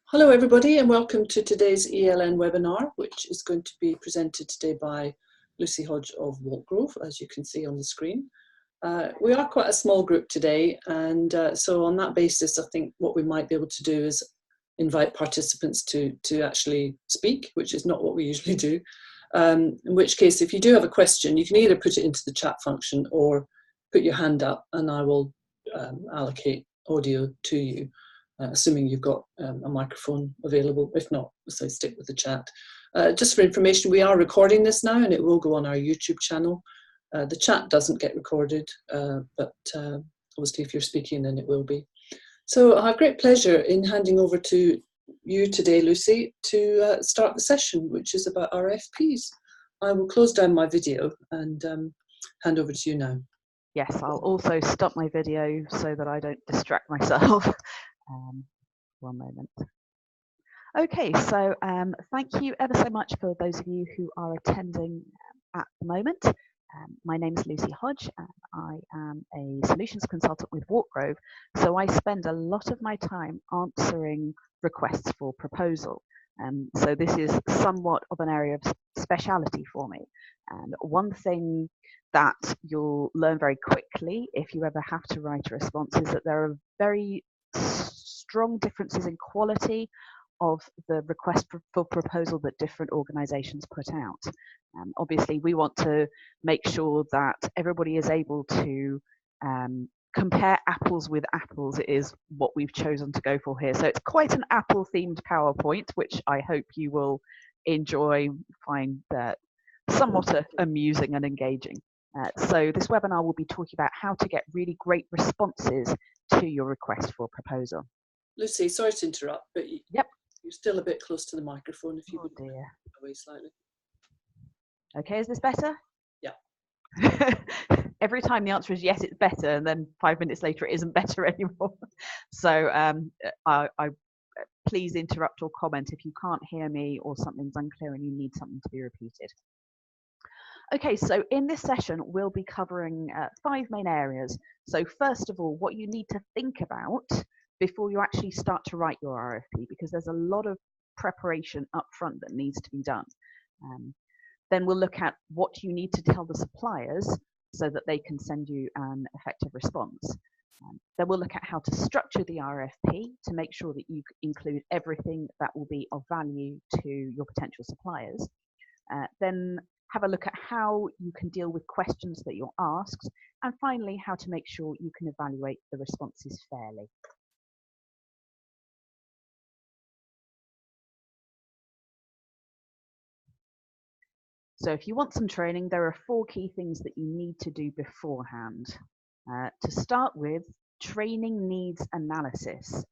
Hello everybody and welcome to today's eLN webinar, which is going to be presented today by Lucy Hodge of Walkgrove, as you can see on the screen. We are quite a small group today, and so on that basis I think what we might be able to do is invite participants to actually speak, which is not what we usually do. In which case, if you do have a question, you can either put it into the chat function or put your hand up and I will allocate audio to you. Assuming you've got a microphone available. If not, so stick with the chat. Just for information, we are recording this now and it will go on our YouTube channel. The chat doesn't get recorded, but obviously if you're speaking then it will be. So I have great pleasure in handing over to you today, Lucy, to start the session, which is about RFPs. I will close down my video and hand over to you now. Yes, I'll also stop my video so that I don't distract myself. One moment. Okay, so thank you ever so much for those of you who are attending at the moment. My name is Lucy Hodge and I am a solutions consultant with Walkgrove, so I spend a lot of my time answering requests for proposal. So this is somewhat of an area of speciality for me. And one thing that you'll learn very quickly if you ever have to write a response is that there are very strong differences in quality of the request for proposal that different organisations put out. Obviously, we want to make sure that everybody is able to compare apples with apples. It is what we've chosen to go for here. So it's quite an Apple-themed PowerPoint, which I hope you will enjoy, find somewhat amusing and engaging. So this webinar will be talking about how to get really great responses to your request for proposal. Lucy, sorry to interrupt, but yep, you're still a bit close to the microphone if you would dear. Away slightly. Okay, is this better? Yeah. Every time the answer is yes, it's better, and then 5 minutes later it isn't better anymore. So I please interrupt or comment if you can't hear me or something's unclear and you need something to be repeated. Okay, so in this session, we'll be covering 5 main areas. So first of all, what you need to think about before you actually start to write your RFP, because there's a lot of preparation up front that needs to be done. Then we'll look at what you need to tell the suppliers so that they can send you an effective response. Then we'll look at how to structure the RFP to make sure that you include everything that will be of value to your potential suppliers. Then have a look at how you can deal with questions that you're asked, and finally how to make sure you can evaluate the responses fairly. So if you want some training, there are 4 key things that you need to do beforehand. To start with, training needs analysis.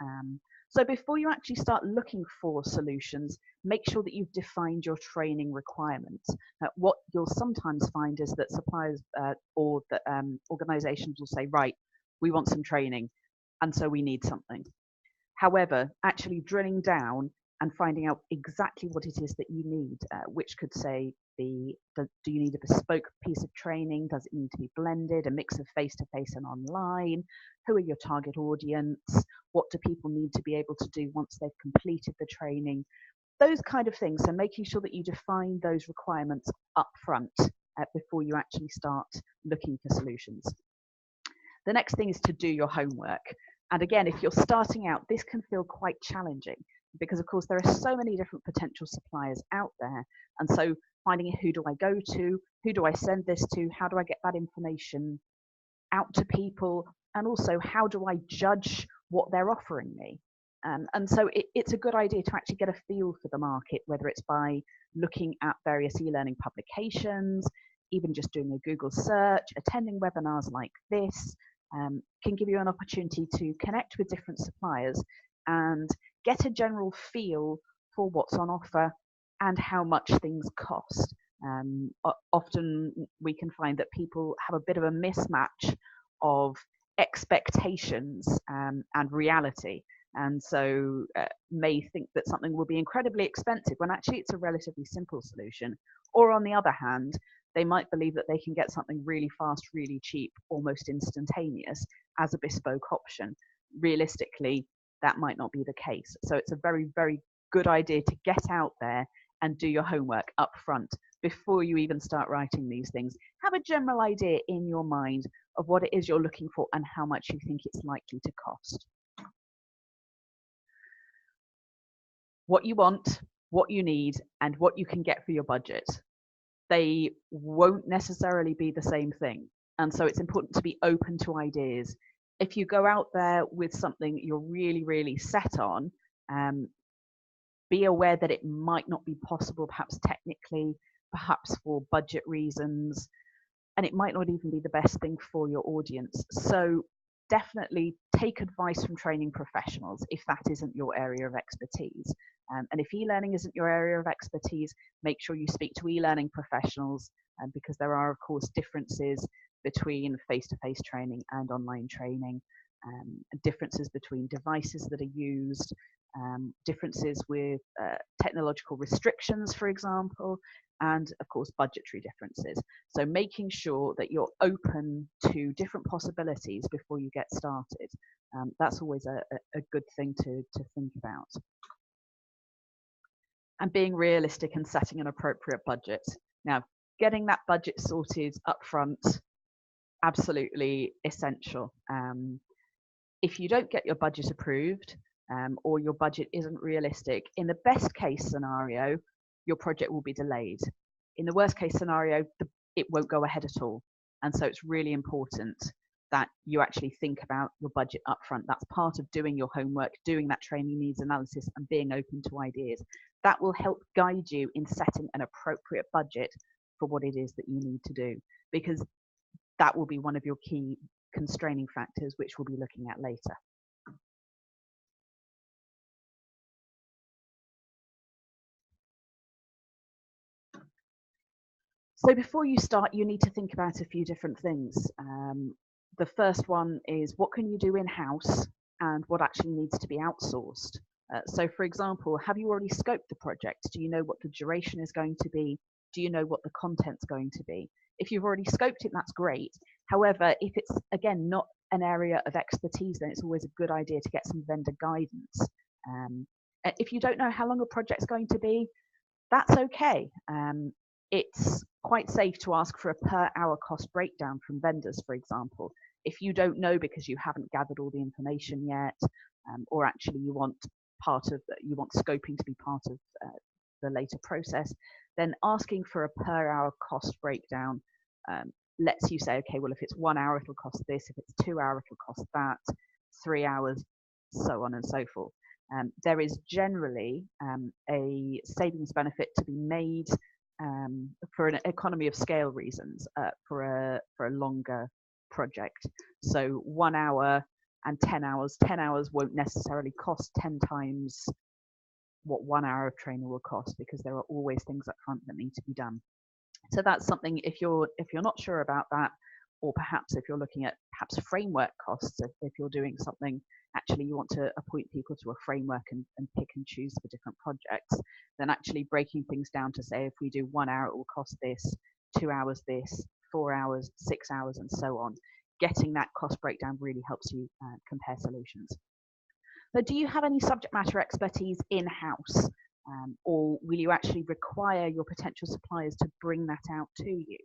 So before you actually start looking for solutions, make sure that you've defined your training requirements. What you'll sometimes find is that suppliers or that organisations will say, right, we want some training, and so we need something. However, actually drilling down and finding out exactly what it is that you need, which could say, do you need a bespoke piece of training? Does it need to be blended, a mix of face-to-face and online? Who are your target audience? What do people need to be able to do once they've completed the training? Those kind of things. So making sure that you define those requirements up front before you actually start looking for solutions. The next thing is to do your homework. And again, if you're starting out, this can feel quite challenging because, of course, there are so many different potential suppliers out there. And so finding who do I go to, who do I send this to, how do I get that information out to people, and also how do I judge what they're offering me. And so it's a good idea to actually get a feel for the market, whether it's by looking at various e-learning publications, even just doing a Google search, attending webinars like this, can give you an opportunity to connect with different suppliers and get a general feel for what's on offer and how much things cost. Often we can find that people have a bit of a mismatch of expectations and reality, and so may think that something will be incredibly expensive when actually it's a relatively simple solution. Or on the other hand, they might believe that they can get something really fast, really cheap, almost instantaneous as a bespoke option. Realistically, that might not be the case. So it's a very, very good idea to get out there and do your homework up front before you even start writing these things. Have a general idea in your mind of what it is you're looking for and how much you think it's likely to cost. What you want, what you need, and what you can get for your budget. They won't necessarily be the same thing. And so it's important to be open to ideas. If you go out there with something you're really, really set on, be aware that it might not be possible, perhaps technically, perhaps for budget reasons, and it might not even be the best thing for your audience. So definitely take advice from training professionals if that isn't your area of expertise. And if e-learning isn't your area of expertise, make sure you speak to e-learning professionals, because there are, of course, differences between face-to-face training and online training, differences between devices that are used, differences with technological restrictions, for example, and of course budgetary differences. So making sure that you're open to different possibilities before you get started, that's always a good thing to think about. And being realistic and setting an appropriate budget. Now, getting that budget sorted up front, absolutely essential. If you don't get your budget approved, or your budget isn't realistic, in the best case scenario, your project will be delayed. In the worst case scenario, it won't go ahead at all. And so it's really important that you actually think about your budget up front. That's part of doing your homework, doing that training needs analysis, and being open to ideas. That will help guide you in setting an appropriate budget for what it is that you need to do, because that will be one of your key constraining factors, which we'll be looking at later. So before you start, you need to think about a few different things. The first one is, what can you do in-house and what actually needs to be outsourced? So for example, have you already scoped the project? Do you know what the duration is going to be? Do you know what the content's going to be? If you've already scoped it, that's great. However, if it's, again, not an area of expertise, then it's always a good idea to get some vendor guidance. If you don't know how long a project's going to be, that's okay. It's quite safe to ask for a per hour cost breakdown from vendors, for example. If you don't know because you haven't gathered all the information yet, or actually you want scoping to be part of the later process, then asking for a per hour cost breakdown lets you say, okay, well, if it's 1 hour, it'll cost this. If it's 2 hours, it'll cost that. 3 hours, so on and so forth. There is generally a savings benefit to be made for an economy of scale reasons for a longer project. So 1 hour and 10 hours. 10 hours won't necessarily cost 10 times what 1 hour of training will cost, because there are always things up front that need to be done. So that's something, if you're not sure about that, or perhaps if you're looking at perhaps framework costs, if you're doing something, actually you want to appoint people to a framework and pick and choose for different projects, then actually breaking things down to say, if we do 1 hour, it will cost this, 2 hours this, 4 hours, 6 hours, and so on. Getting that cost breakdown really helps you compare solutions. So do you have any subject matter expertise in-house? Or will you actually require your potential suppliers to bring that out to you?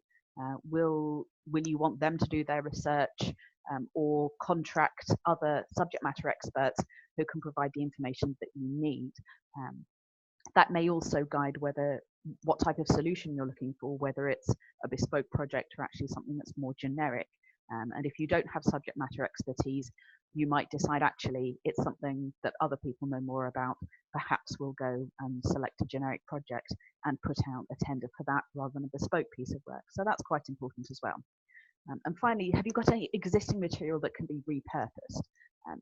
Will you want them to do their research, or contract other subject matter experts who can provide the information that you need? That may also guide what type of solution you're looking for, whether it's a bespoke project or actually something that's more generic. And if you don't have subject matter expertise, you might decide actually it's something that other people know more about. Perhaps we'll go and select a generic project and put out a tender for that rather than a bespoke piece of work. So that's quite important as well. And finally, have you got any existing material that can be repurposed?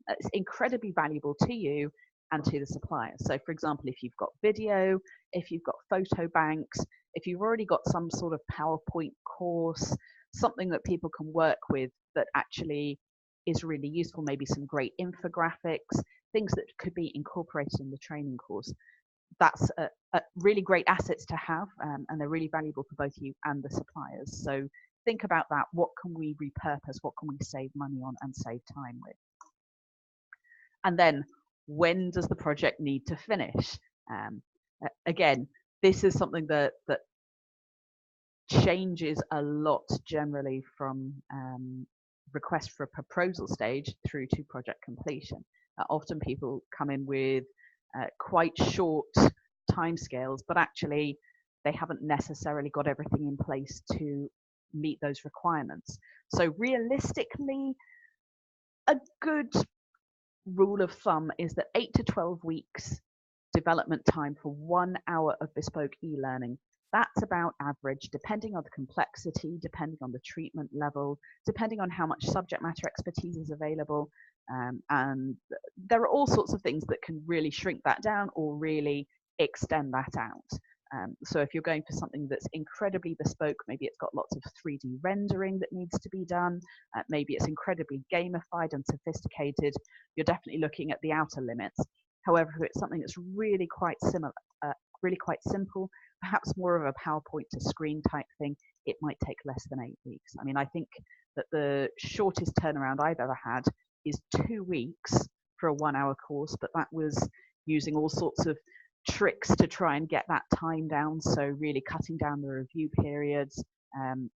It's incredibly valuable to you and to the suppliers. So for example, if you've got video, if you've got photo banks, if you've already got some sort of PowerPoint course, something that people can work with that actually is really useful, maybe some great infographics, things that could be incorporated in the training course. That's a really great assets to have, and they're really valuable for both you and the suppliers. So think about that. What can we repurpose? What can we save money on and save time with? And then when does the project need to finish? Again, this is something that changes a lot generally from request for a proposal stage through to project completion. Often people come in with quite short timescales, but actually they haven't necessarily got everything in place to meet those requirements. So realistically, a good rule of thumb is that 8 to 12 weeks development time for 1 hour of bespoke e-learning. That's about average, depending on the complexity, depending on the treatment level, depending on how much subject matter expertise is available. And there are all sorts of things that can really shrink that down or really extend that out. So if you're going for something that's incredibly bespoke, maybe it's got lots of 3D rendering that needs to be done, maybe it's incredibly gamified and sophisticated, you're definitely looking at the outer limits. However, if it's something that's really quite similar, really quite simple, perhaps more of a PowerPoint to screen type thing, it might take less than 8 weeks. I mean, I think that the shortest turnaround I've ever had is 2 weeks for a 1 hour course, but that was using all sorts of tricks to try and get that time down. So really cutting down the review periods,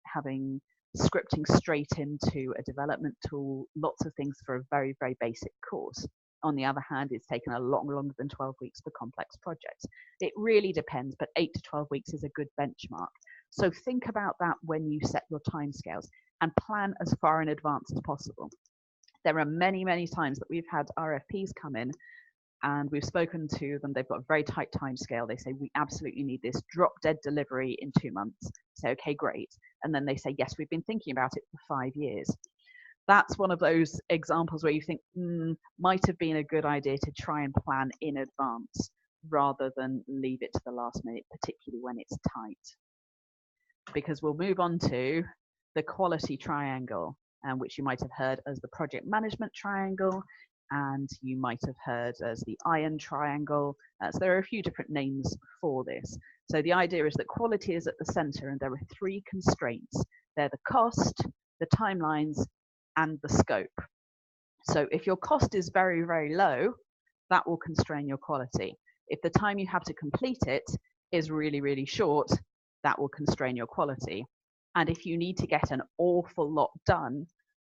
having scripting straight into a development tool, lots of things for a very, very basic course. On the other hand, it's taken a lot longer than 12 weeks for complex projects. It really depends, but 8 to 12 weeks is a good benchmark. So think about that when you set your timescales and plan as far in advance as possible. There are many, many times that we've had RFPs come in and we've spoken to them. They've got a very tight timescale. They say, we absolutely need this drop dead delivery in 2 months. Say, okay, great. And then they say, yes, we've been thinking about it for 5 years. That's one of those examples where you think, might have been a good idea to try and plan in advance rather than leave it to the last minute, particularly when it's tight. Because we'll move on to the quality triangle, which you might have heard as the project management triangle, and you might have heard as the iron triangle. So there are a few different names for this. So the idea is that quality is at the center, and there are 3 constraints. They're the cost, the timelines, and the scope. So if your cost is very, very low, that will constrain your quality. If the time you have to complete it is really, really short, that will constrain your quality. And if you need to get an awful lot done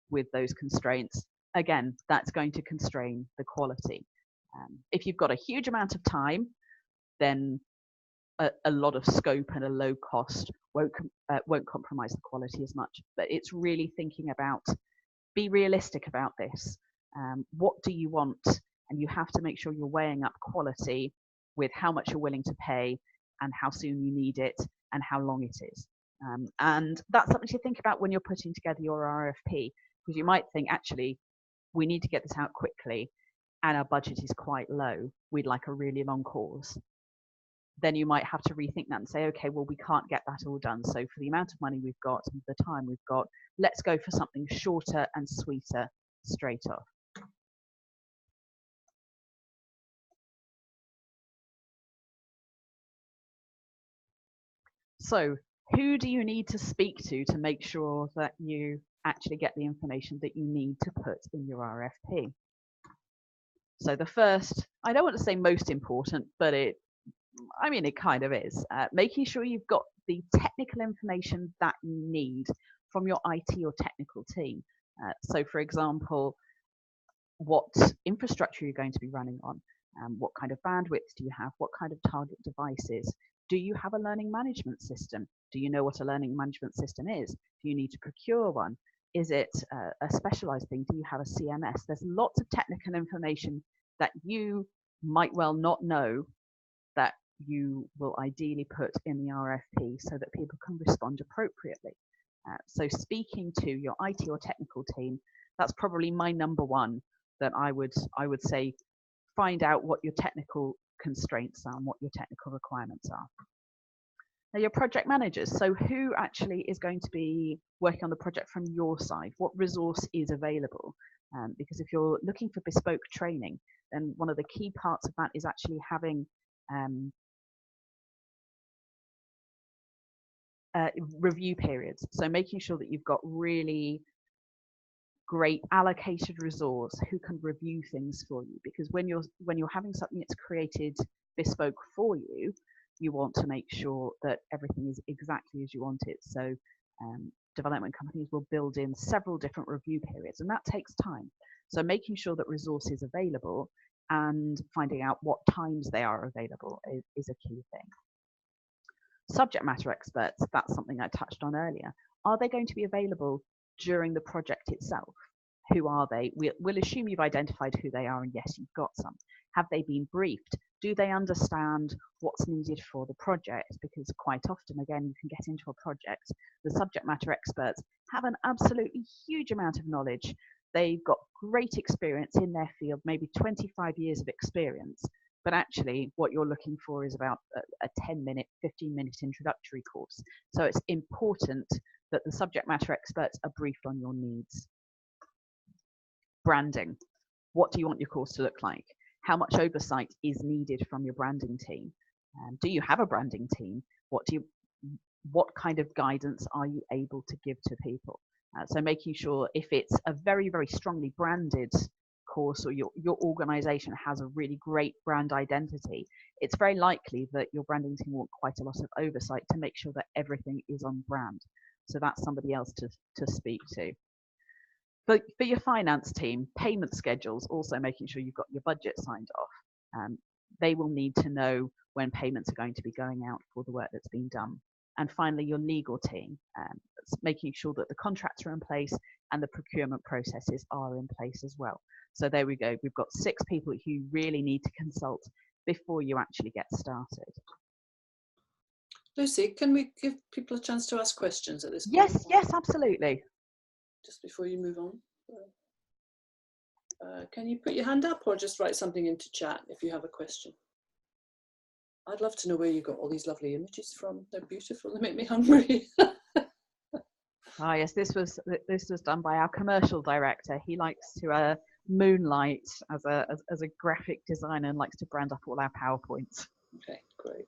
with those constraints, again, that's going to constrain the quality. If you've got a huge amount of time, then a lot of scope and a low cost won't compromise the quality as much. But it's really thinking about, be realistic about this. What do you want? And you have to make sure you're weighing up quality with how much you're willing to pay and how soon you need it and how long it is. And that's something to think about when you're putting together your RFP, because you might think, actually, we need to get this out quickly and our budget is quite low. We'd like a really long course. Then you might have to rethink that and say, okay, well, we can't get that all done. So for the amount of money we've got and the time we've got, let's go for something shorter and sweeter straight off. So who do you need to speak to make sure that you actually get the information that you need to put in your RFP? So the first, I don't want to say most important, but it kind of is, making sure you've got the technical information that you need from your IT or technical team. So for example, what infrastructure you're going to be running on, what kind of bandwidth do you have, what kind of target devices, do you have a learning management system, do you know what a learning management system is, do you need to procure one, is it a specialized thing, do you have a CMS? There's lots of technical information that you might well not know that you will ideally put in the RFP so that people can respond appropriately. So speaking to your IT or technical team, that's probably my number one, that I would say find out what your technical constraints are and what your technical requirements are. Now your project managers, so who actually is going to be working on the project from your side? What resource is available? Because if you're looking for bespoke training, then one of the key parts of that is actually having review periods. So making sure that you've got really great allocated resource who can review things for you, because when you're having something that's created bespoke for you, you want to make sure that everything is exactly as you want it. So development companies will build in several different review periods, and that takes time. So making sure that resource is available and finding out what times they are available is a key thing. Subject matter experts, that's something I touched on earlier. Are they going to be available during the project itself? Who are they? We'll assume you've identified who they are, and yes, you've got some. Have they been briefed? Do they understand what's needed for the project? Because quite often, again, you can get into a project, the subject matter experts have an absolutely huge amount of knowledge. They've got great experience in their field, maybe 25 years of experience, but actually what you're looking for is about a 10-minute, 15-minute introductory course. So it's important that the subject matter experts are briefed on your needs. Branding. What do you want your course to look like? How much oversight is needed from your branding team? Do you have a branding team? What kind of guidance are you able to give to people? So making sure if it's a very, very strongly branded course, or your organization has a really great brand identity, it's very likely that your branding team want quite a lot of oversight to make sure that everything is on brand. So that's somebody else to speak to. For your finance team, payment schedules, also making sure you've got your budget signed off. They will need to know when payments are going to be going out for the work that's been done. And finally, your legal team, making sure that the contracts are in place and the procurement processes are in place as well. So there we go. We've got 6 people who you really need to consult before you actually get started. Lucy, can we give people a chance to ask questions at this point? Yes, absolutely. Just before you move on. Can you put your hand up or just write something into chat if you have a question? I'd love to know where you got all these lovely images from. They're beautiful. They make me hungry. Ah, yes, this was done by our commercial director. He likes to moonlight as a graphic designer and likes to brand up all our PowerPoints. Okay, great.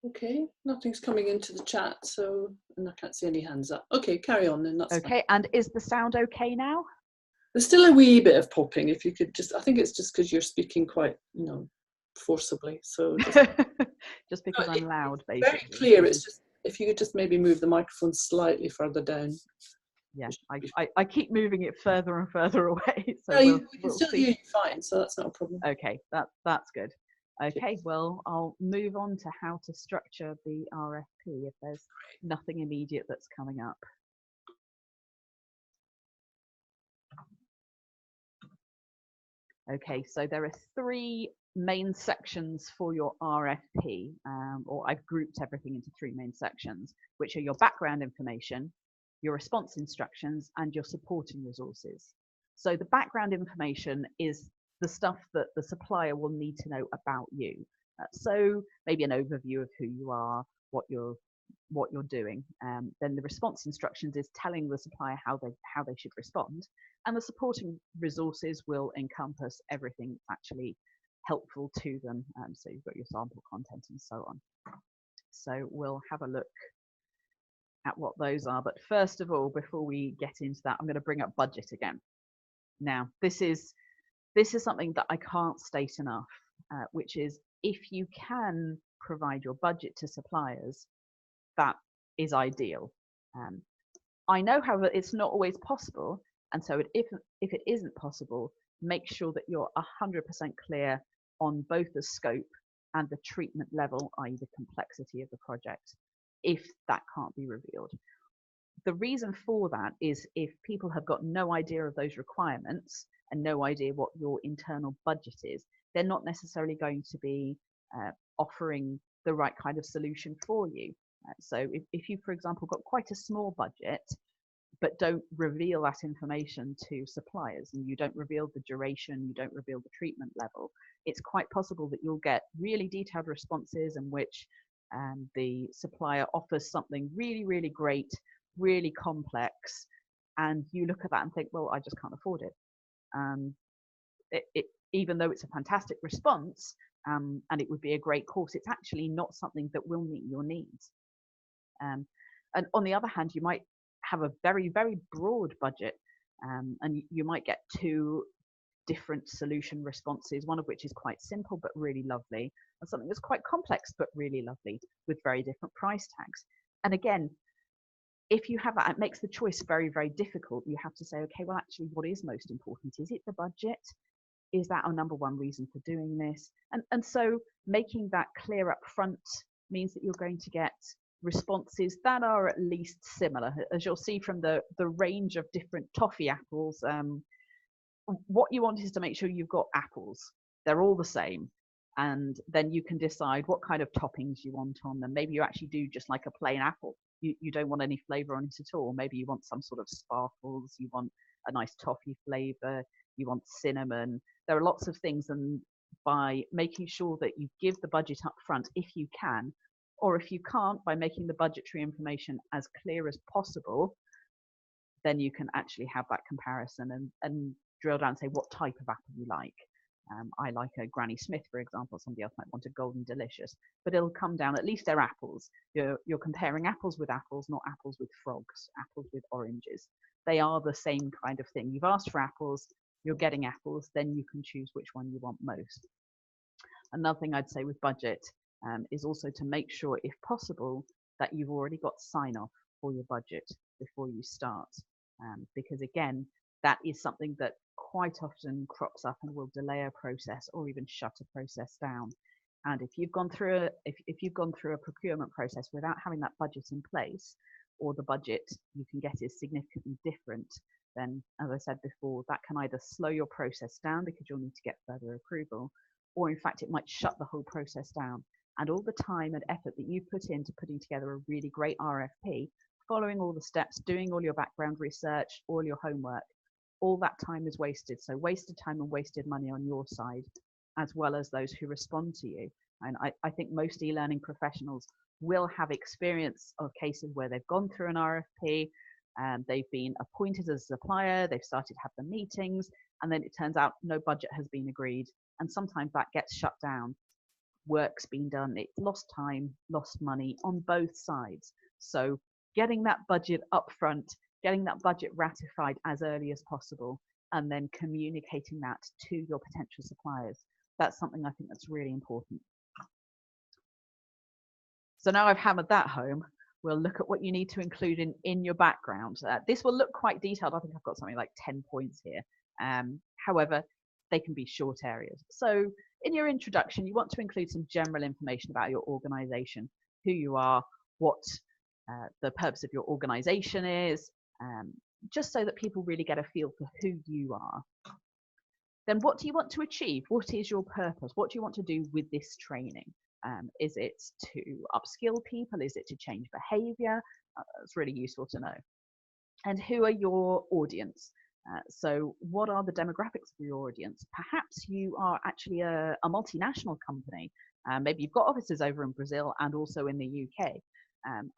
Okay, nothing's coming into the chat, so, and I can't see any hands up. Okay, carry on then, that's okay, fine. And is the sound okay now? There's still a wee bit of popping. If you could just, I think it's just because you're speaking quite, forcibly. So just because I'm loud, basically. Very clear. It's just if you could just maybe move the microphone slightly further down. Yeah, I keep moving it further and further away. So no, we can we'll still hear you fine, so that's not a problem. Okay, that's good. Okay, well, I'll move on to how to structure the RFP if there's nothing immediate that's coming up. Okay, so there are 3 main sections for your RFP, or I've grouped everything into 3 main sections, which are your background information, your response instructions, and your supporting resources. So the background information is the stuff that the supplier will need to know about you. So maybe an overview of who you are, what you're doing. Then the response instructions is telling the supplier how they should respond, and the supporting resources will encompass everything that's actually helpful to them. So you've got your sample content and so on. So we'll have a look at what those are. But first of all, before we get into that, I'm going to bring up budget again. Now, this is something that I can't state enough, which is if you can provide your budget to suppliers, that is ideal. I know, however, it's not always possible, and so if it isn't possible, make sure that you're 100% clear on both the scope and the treatment level, i.e. the complexity of the project, if that can't be revealed. The reason for that is if people have got no idea of those requirements and no idea what your internal budget is, they're not necessarily going to be offering the right kind of solution for you. So if you, for example, got quite a small budget, but don't reveal that information to suppliers, and you don't reveal the duration, you don't reveal the treatment level, it's quite possible that you'll get really detailed responses in which the supplier offers something really, really great, really complex, and you look at that and think, well, I just can't afford it. Even though it's a fantastic response and it would be a great course, it's actually not something that will meet your needs. And on the other hand, you might have a very, very broad budget, And you might get two different solution responses, one of which is quite simple but really lovely, and something that's quite complex but really lovely with very different price tags. And again, if you have that, it makes the choice very, very difficult. You have to say, okay, well, actually, what is most important? Is it the budget? Is that our number one reason for doing this? And so making that clear up front means that you're going to get responses that are at least similar. As you'll see from the range of different toffee apples, what you want is to make sure you've got apples. They're all the same. And then you can decide what kind of toppings you want on them. Maybe you actually do just like a plain apple. You don't want any flavor on it at all. Maybe you want some sort of sparkles. You want a nice toffee flavor. You want cinnamon. There are lots of things. And by making sure that you give the budget up front, if you can, or if you can't, by making the budgetary information as clear as possible, then you can actually have that comparison and drill down and say what type of apple you like. I like a Granny Smith, for example. Somebody else might want a Golden Delicious, but it'll come down, at least they're apples. You're comparing apples with apples, not apples with frogs, apples with oranges. They are the same kind of thing. You've asked for apples, you're getting apples, then you can choose which one you want most. Another thing I'd say with budget is also to make sure, if possible, that you've already got sign-off for your budget before you start. Because again, that is something that quite often crops up and will delay a process or even shut a process down. And if you've gone through a procurement process without having that budget in place, or the budget you can get is significantly different, then, as I said before, that can either slow your process down because you'll need to get further approval, or in fact, it might shut the whole process down. And all the time and effort that you put into putting together a really great RFP, following all the steps, doing all your background research, all your homework, all that time is wasted. So wasted time and wasted money on your side, as well as those who respond to you. And I think most e-learning professionals will have experience of cases where they've gone through an RFP, they've been appointed as a supplier, they've started to have the meetings, and then it turns out no budget has been agreed. And sometimes that gets shut down. Work's been done, it's lost time, lost money on both sides. So getting that budget up front, getting that budget ratified as early as possible, and then communicating that to your potential suppliers. That's something I think that's really important. So now I've hammered that home, we'll look at what you need to include in your background. This will look quite detailed. I think I've got something like 10 points here. However, they can be short areas. So in your introduction, you want to include some general information about your organization, who you are, what the purpose of your organization is, just so that people really get a feel for who you are. Then what do you want to achieve? What is your purpose? What do you want to do with this training? Is it to upskill people? Is it to change behavior? It's really useful to know. And who are your audience? So what are the demographics of your audience? Perhaps you are actually a multinational company. Maybe you've got offices over in Brazil and also in the UK.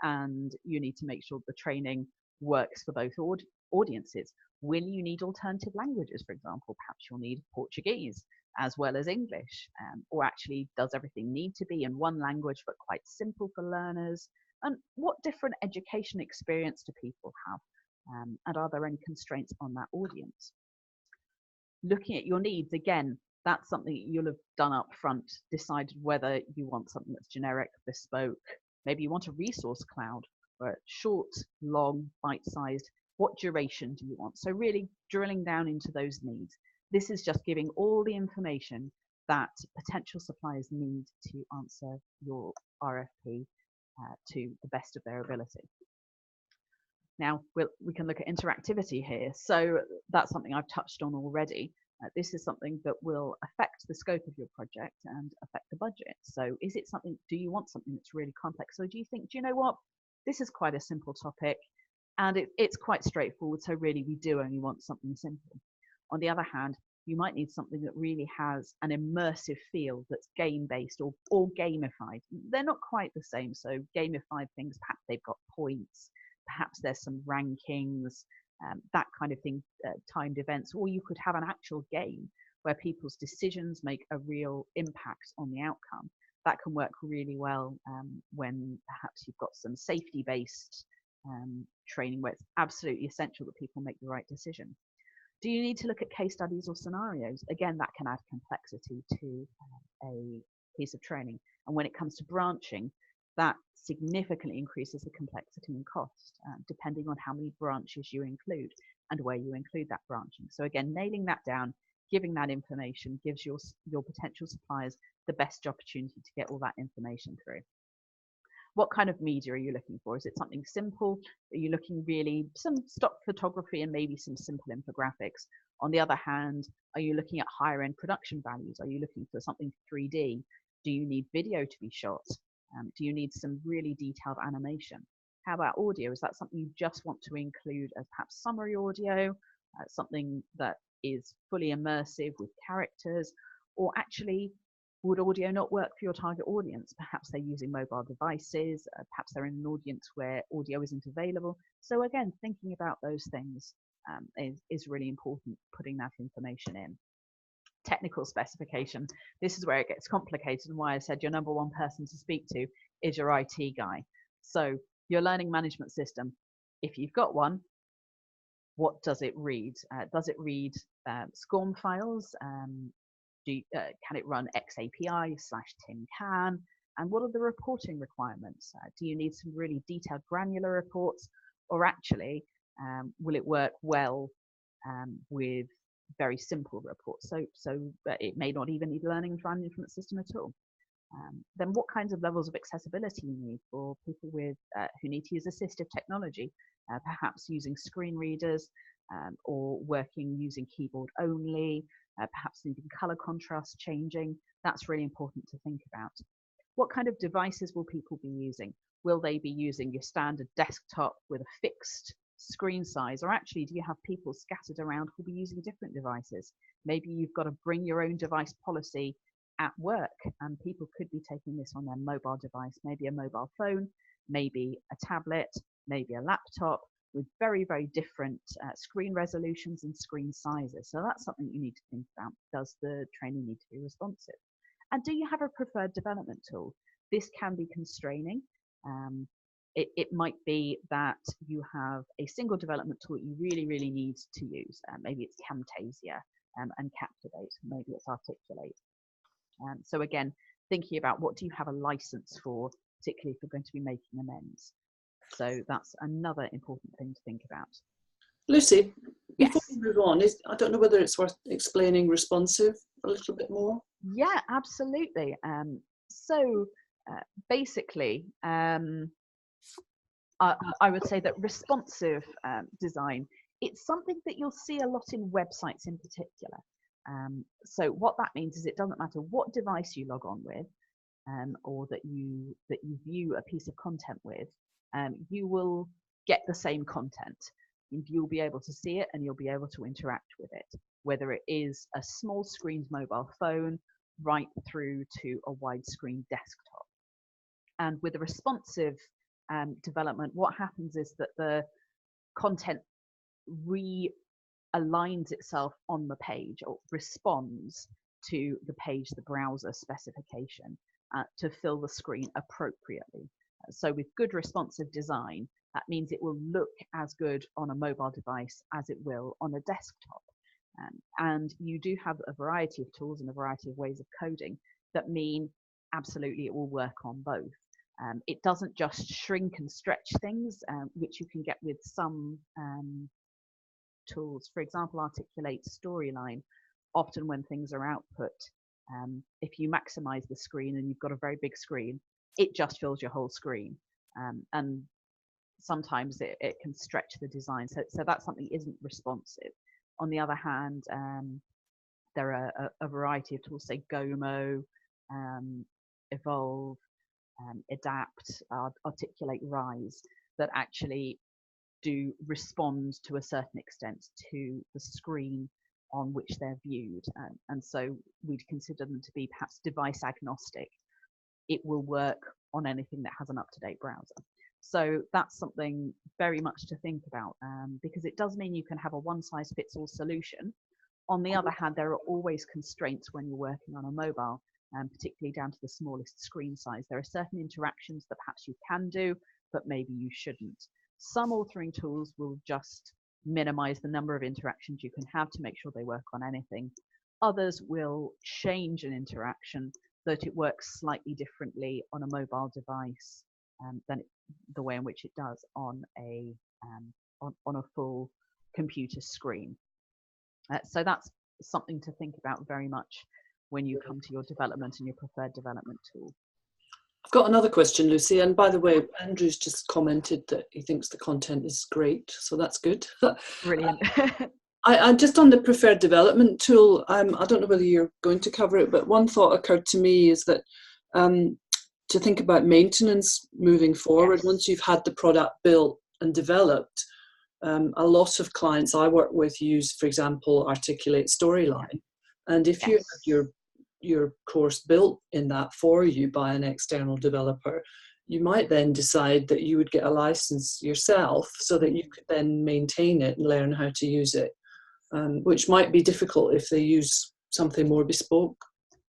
And you need to make sure the training works for both audiences. Will you need alternative languages, for example? Perhaps you'll need Portuguese as well as English, or actually does everything need to be in one language but quite simple for learners? And what different education experience do people have? And are there any constraints on that audience? Looking at your needs, again, that's something you'll have done up front, decided whether you want something that's generic, bespoke. Maybe you want a resource cloud, or short, long, bite-sized. What duration do you want? So really drilling down into those needs. This is just giving all the information that potential suppliers need to answer your RFP to the best of their ability. Now, we can look at interactivity here. So that's something I've touched on already. This is something that will affect the scope of your project and affect the budget. So is it something, do you want something that's really complex? Or do you think, do you know what, this is quite a simple topic and it's quite straightforward. So really we do only want something simple. On the other hand, you might need something that really has an immersive feel that's game-based or gamified. They're not quite the same. So gamified things, perhaps they've got points, perhaps there's some rankings, that kind of thing, timed events, or you could have an actual game where people's decisions make a real impact on the outcome. That can work really well when perhaps you've got some safety-based training where it's absolutely essential that people make the right decision. Do you need to look at case studies or scenarios? Again, that can add complexity to a piece of training. And when it comes to branching, that significantly increases the complexity and cost, depending on how many branches you include and where you include that branching. So again, nailing that down, giving that information gives your potential suppliers the best opportunity to get all that information through. What kind of media are you looking for? Is it something simple? Are you looking really some stock photography and maybe some simple infographics? On the other hand, are you looking at higher end production values? Are you looking for something 3D? Do you need video to be shot? Do you need some really detailed animation? How about audio? Is that something you just want to include as perhaps summary audio, something that is fully immersive with characters, or actually would audio not work for your target audience? Perhaps they're using mobile devices, perhaps they're in an audience where audio isn't available. So again, thinking about those things is really important, putting that information in. Technical specification. This is where it gets complicated and why I said your number one person to speak to is your IT guy. So your learning management system, if you've got one, what does it read? Does it read SCORM files? Can it run XAPI/TIMCAN? And what are the reporting requirements? Do you need some really detailed granular reports, or actually will it work well with very simple reports? So it may not even need a learning management system at all. Then what kinds of levels of accessibility you need for people with who need to use assistive technology, perhaps using screen readers or working using keyboard only, perhaps needing color contrast changing. That's really important to think about. What kind of devices will people be using? Will they be using your standard desktop with a fixed screen size, or actually do you have people scattered around who'll be using different devices? Maybe you've got to bring your own device policy at work, and people could be taking this on their mobile device, maybe a mobile phone, maybe a tablet, maybe a laptop, with very, very different screen resolutions and screen sizes. So that's something you need to think about. Does the training need to be responsive? And do you have a preferred development tool? This can be constraining. It might be that you have a single development tool that you really, really need to use. Maybe it's Camtasia and Captivate, maybe it's Articulate. So again, thinking about what do you have a license for, particularly if you're going to be making amends. So that's another important thing to think about. Lucy, before Yes. we move on, I don't know whether it's worth explaining responsive a little bit more. Yeah, absolutely. So basically, I would say that responsive design, it's something that you'll see a lot in websites in particular. So what that means is it doesn't matter what device you log on with or that you view a piece of content with, you will get the same content. You'll be able to see it and you'll be able to interact with it, whether it is a small screen mobile phone right through to a widescreen desktop. And with a responsive development, what happens is that the content realigns itself on the page or responds to the page, the browser specification, to fill the screen appropriately. So with good responsive design, that means it will look as good on a mobile device as it will on a desktop. And you do have a variety of tools and a variety of ways of coding that mean absolutely it will work on both. It doesn't just shrink and stretch things, which you can get with some tools. For example, Articulate Storyline. Often when things are output, if you maximize the screen and you've got a very big screen, it just fills your whole screen. And sometimes it can stretch the design. So that's something that isn't responsive. On the other hand, there are a variety of tools, say Gomo, Evolve, Adapt, Articulate Rise, that actually do respond to a certain extent to the screen on which they're viewed. And so we'd consider them to be perhaps device agnostic. It will work on anything that has an up-to-date browser. So that's something very much to think about, because it does mean you can have a one-size-fits-all solution. On the other hand, there are always constraints when you're working on a mobile, particularly down to the smallest screen size. There are certain interactions that perhaps you can do, but maybe you shouldn't. Some authoring tools will just minimize the number of interactions you can have to make sure they work on anything. Others will change an interaction so that it works slightly differently on a mobile device than the way in which it does on a full computer screen. So that's something to think about very much when you come to your development and your preferred development tool. I've got another question, Lucy, and by the way, Andrew's just commented that he thinks the content is great, so that's good. Brilliant. I just on the preferred development tool, I don't know whether you're going to cover it, but one thought occurred to me is that to think about maintenance moving forward, Yes. once you've had the product built and developed, a lot of clients I work with use, for example, Articulate Storyline. And if you have your course built in that for you by an external developer, you might then decide that you would get a license yourself so that you could then maintain it and learn how to use it, which might be difficult if they use something more bespoke.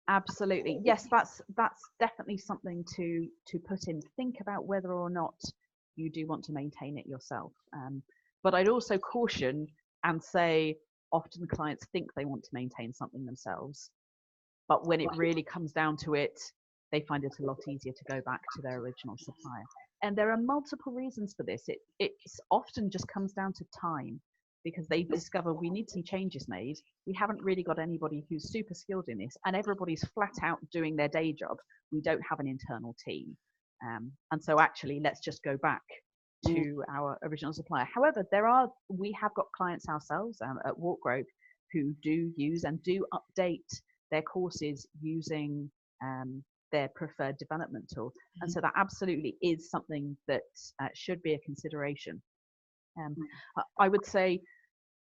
Absolutely. Yes, that's definitely something to put in. Think about whether or not you do want to maintain it yourself. But I'd also caution and say often clients think they want to maintain something themselves, but when it really comes down to it, they find it a lot easier to go back to their original supplier. And there are multiple reasons for this. It's often just comes down to time, because they discover we need some changes made. We haven't really got anybody who's super skilled in this, and everybody's flat out doing their day job. We don't have an internal team. And so actually, let's just go back to our original supplier. However, we have got clients ourselves at Walkgrove who do use and do update their courses using their preferred development tool. And so that absolutely is something that should be a consideration. I would say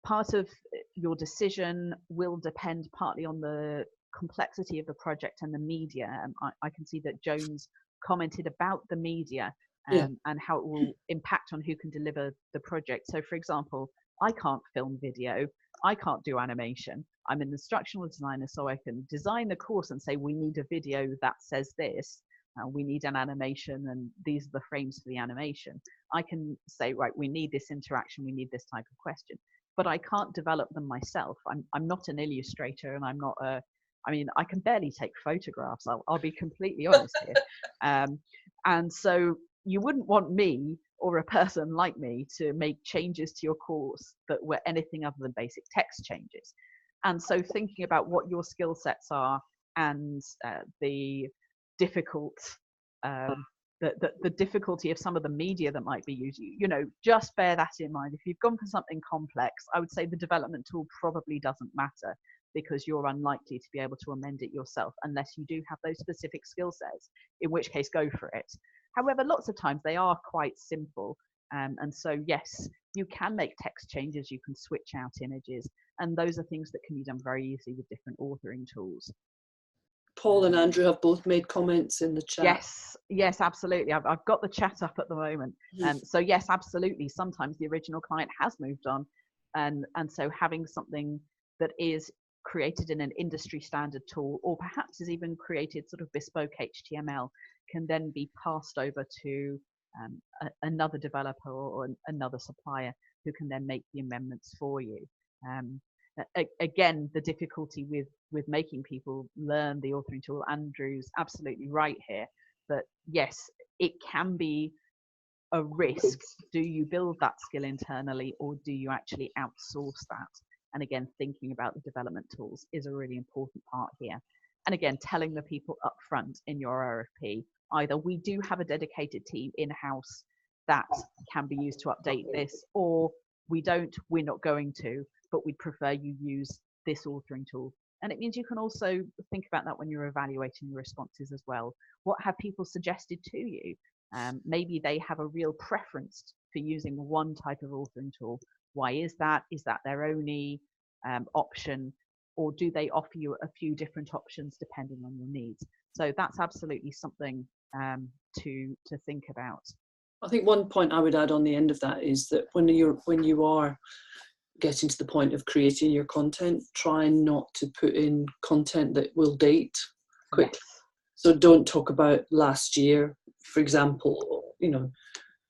part of your decision will depend partly on the complexity of the project and the media. I can see that Jones commented about the media and how it will impact on who can deliver the project. So for example, I can't film video, I can't do animation. I'm an instructional designer, so I can design the course and say we need a video that says this. We need an animation, and these are the frames for the animation. I can say, right, we need this interaction, we need this type of question, but I can't develop them myself. I'm not an illustrator, and I'm not I can barely take photographs. I'll be completely honest here. And so you wouldn't want me or a person like me to make changes to your course that were anything other than basic text changes. And so thinking about what your skill sets are and the difficulty of some of the media that might be used, just bear that in mind. If you've gone for something complex, I would say the development tool probably doesn't matter, because you're unlikely to be able to amend it yourself unless you do have those specific skill sets, in which case go for it. However, lots of times they are quite simple. And so, yes, you can make text changes, you can switch out images, and those are things that can be done very easily with different authoring tools. Paul and Andrew have both made comments in the chat. Yes, absolutely. I've got the chat up at the moment. So yes, absolutely. Sometimes the original client has moved on. And so having something that is created in an industry standard tool, or perhaps is even created sort of bespoke HTML, can then be passed over to another developer or another supplier who can then make the amendments for you. Again, the difficulty with making people learn the authoring tool, Andrew's absolutely right here, but yes, it can be a risk. Do you build that skill internally, or do you actually outsource that? And again, thinking about the development tools is a really important part here. And again, telling the people up front in your RFP, either we do have a dedicated team in-house that can be used to update this, or we don't, we're not going to, but we'd prefer you use this authoring tool. And it means you can also think about that when you're evaluating your responses as well. What have people suggested to you? Maybe they have a real preference for using one type of authoring tool. Why is that? Is that their only option? Or do they offer you a few different options depending on your needs? So that's absolutely something to think about. I think one point I would add on the end of that is that when you are getting to the point of creating your content, try not to put in content that will date quickly. Yes. So don't talk about last year, for example.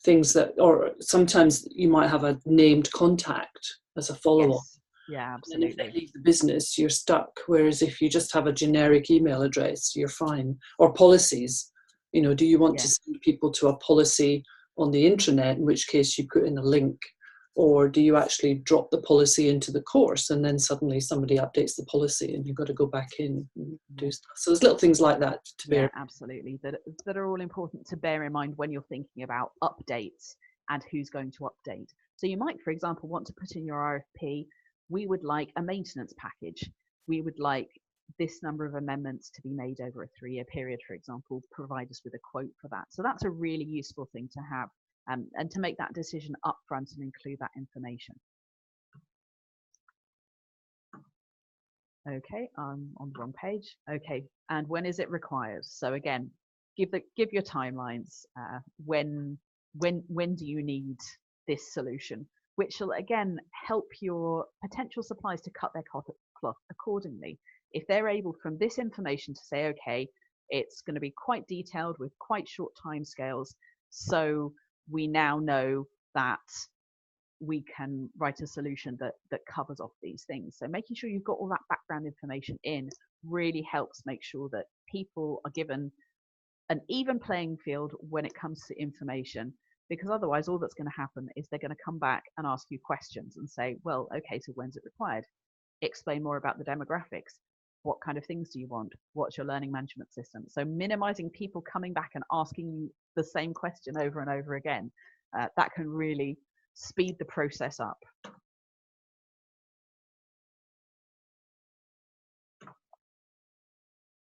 things that, or sometimes you might have a named contact as a follow-on. Yes. Yeah, And if they absolutely. leave the business, you're stuck. Whereas if you just have a generic email address, you're fine. Or policies, you know, do you want to Yeah. send people to a policy on the intranet, in which case you put in a link? Or do you actually drop the policy into the course and then suddenly somebody updates the policy and you've got to go back in and do stuff? So there's little things like that to bear. Yeah, absolutely. That are all important to bear in mind when you're thinking about updates and who's going to update. So you might, for example, want to put in your RFP, we would like a maintenance package. We would like this number of amendments to be made over a 3-year period, for example, provide us with a quote for that. So that's a really useful thing to have, and to make that decision upfront and include that information. Okay, I'm on the wrong page. Okay, and when is it required? So again, give your timelines. When do you need this solution? Which will again help your potential suppliers to cut their cloth accordingly. If they're able from this information to say, okay, it's going to be quite detailed with quite short timescales, so we now know that we can write a solution that covers off these things. So making sure you've got all that background information in really helps make sure that people are given an even playing field when it comes to information, because otherwise all that's going to happen is they're going to come back and ask you questions and say, well, okay, so when's it required? Explain more about the demographics. What kind of things do you want? What's your learning management system? So minimizing people coming back and asking you the same question over and over again, that can really speed the process up.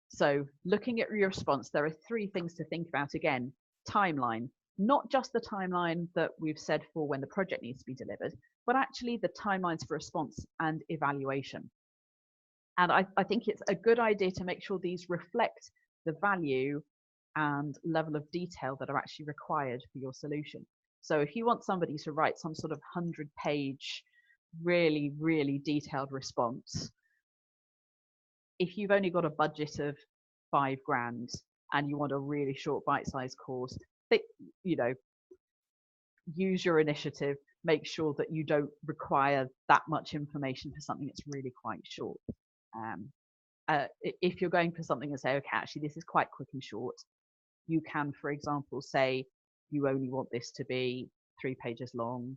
So looking at your response, there are 3 things to think about. Again, timeline, not just the timeline that we've said for when the project needs to be delivered, but actually the timelines for response and evaluation. And I think it's a good idea to make sure these reflect the value and level of detail that are actually required for your solution. So if you want somebody to write some sort of 100-page, really, really detailed response, if you've only got a budget of £5,000 and you want a really short bite-sized course, you know, use your initiative, make sure that you don't require that much information for something that's really quite short. If you're going for something and say, okay, actually this is quite quick and short, you can, for example, say you only want this to be 3 pages long,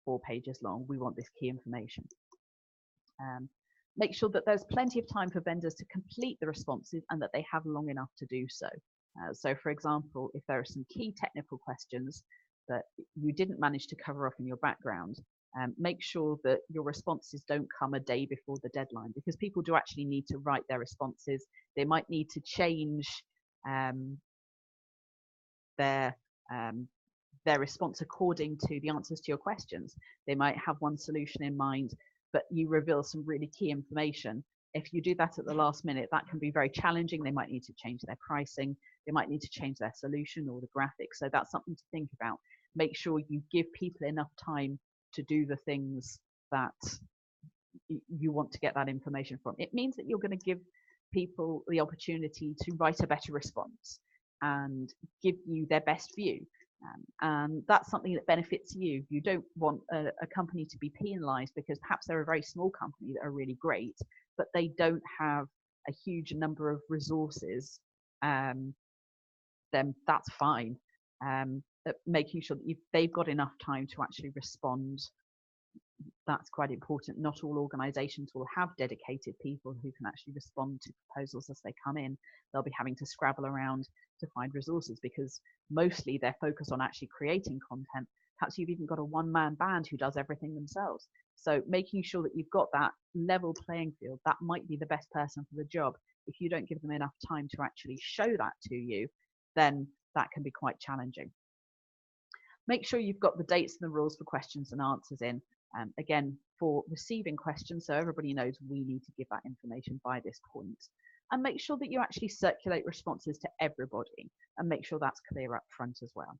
4 pages long. We want this key information. Make sure that there's plenty of time for vendors to complete the responses and that they have long enough to do so. So, for example, if there are some key technical questions that you didn't manage to cover off in your background, make sure that your responses don't come a day before the deadline, because people do actually need to write their responses. They might need to change their response according to the answers to your questions. They might have one solution in mind, but you reveal some really key information. If you do that at the last minute, that can be very challenging. They might need to change their pricing. They might need to change their solution or the graphics. So that's something to think about. Make sure you give people enough time to do the things that you want to get that information from. It means that you're going to give people the opportunity to write a better response and give you their best view. And that's something that benefits you. You don't want a company to be penalized because perhaps they're a very small company that are really great, but they don't have a huge number of resources. Then that's fine. Making sure that they've got enough time to actually respond, that's quite important. Not all organizations will have dedicated people who can actually respond to proposals as they come in. They'll be having to scrabble around to find resources because mostly they're focused on actually creating content. Perhaps you've even got a one-man band who does everything themselves. So making sure that you've got that level playing field, that might be the best person for the job. If you don't give them enough time to actually show that to you, then that can be quite challenging. Make sure you've got the dates and the rules for questions and answers in. Again, for receiving questions, so everybody knows we need to give that information by this point. And make sure that you actually circulate responses to everybody and make sure that's clear up front as well.